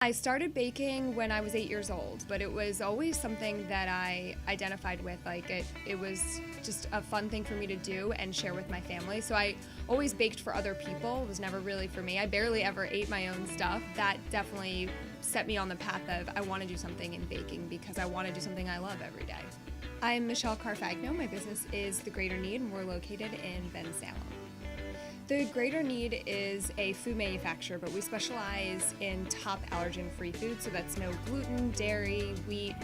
I started baking when I was 8 years old, but it was always something that I identified with. Like it was just a fun thing for me to do and share with my family. So I always baked for other people. It was never really for me. I barely ever ate my own stuff. That definitely set me on the path of I want to do something in baking because I want to do something I love every day. I'm Michelle Carfagno. My business is the Greater Knead, and we're located in Bensalem. The Greater Knead is a food manufacturer, but we specialize in top allergen-free foods, so that's no gluten, dairy, wheat,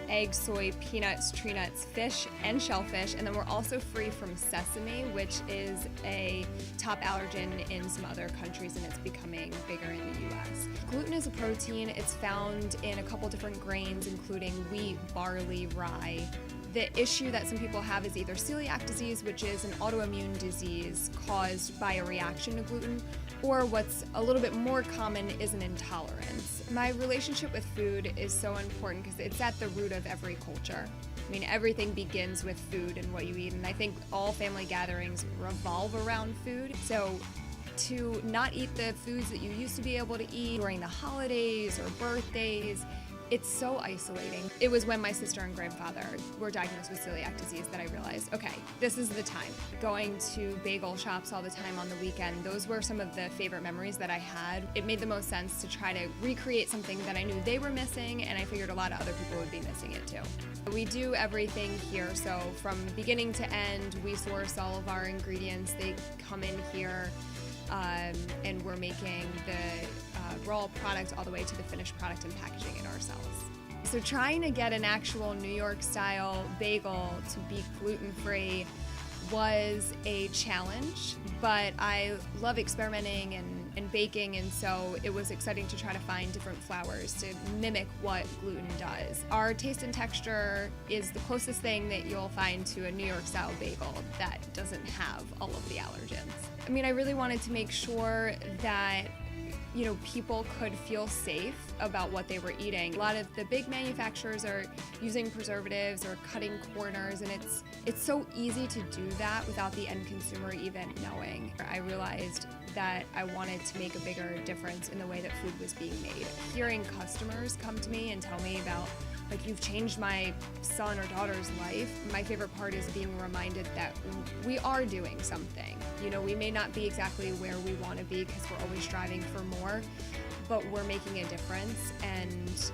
eggs, soy, peanuts, tree nuts, fish, and shellfish. And then we're also free from sesame, which is a top allergen in some other countries, and it's becoming bigger in the US. Gluten is a protein. It's found in a couple different grains, including wheat, barley, rye. The issue that some people have is either celiac disease, which is an autoimmune disease caused by a reaction to gluten, or what's a little bit more common is an intolerance. My relationship with food is so important because it's at the root of every culture. I mean, everything begins with food and what you eat, and I think all family gatherings revolve around food. So to not eat the foods that you used to be able to eat during the holidays or birthdays, it's so isolating. It was when my sister and grandfather were diagnosed with celiac disease that I realized, okay, this is the time. Going to bagel shops all the time on the weekend, those were some of the favorite memories that I had. It made the most sense to try to recreate something that I knew they were missing, and I figured a lot of other people would be missing it too. We do everything here, so from beginning to end, we source all of our ingredients. They come in here, and we're making the raw product all the way to the finished product and packaging it ourselves. So trying to get an actual New York style bagel to be gluten-free was a challenge, but I love experimenting and baking, and so it was exciting to try to find different flours to mimic what gluten does. Our taste and texture is the closest thing that you'll find to a New York style bagel that doesn't have all of the allergens. I mean, I really wanted to make sure that people could feel safe about what they were eating. A lot of the big manufacturers are using preservatives or cutting corners, and it's so easy to do that without the end consumer even knowing. I realized that I wanted to make a bigger difference in the way that food was being made. Hearing customers come to me and tell me about, like, you've changed my son or daughter's life. My favorite part is being reminded that we are doing something. We may not be exactly where we want to be because we're always striving for more, but we're making a difference, and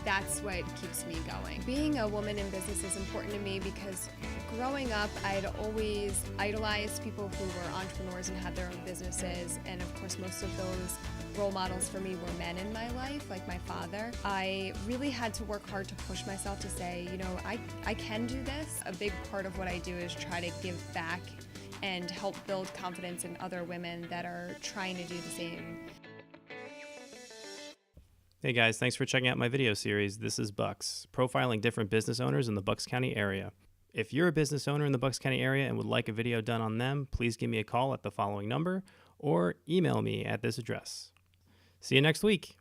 that's what keeps me going. Being a woman in business is important to me because growing up, I'd always idolized people who were entrepreneurs and had their own businesses, and of course most of those role models for me were men in my life, like my father. I really had to work hard to push myself to say, I can do this. A big part of what I do is try to give back and help build confidence in other women that are trying to do the same. Hey guys, thanks for checking out my video series. This is Bucks, profiling different business owners in the Bucks County area. If you're a business owner in the Bucks County area and would like a video done on them, please give me a call at the following number or email me at this address. See you next week.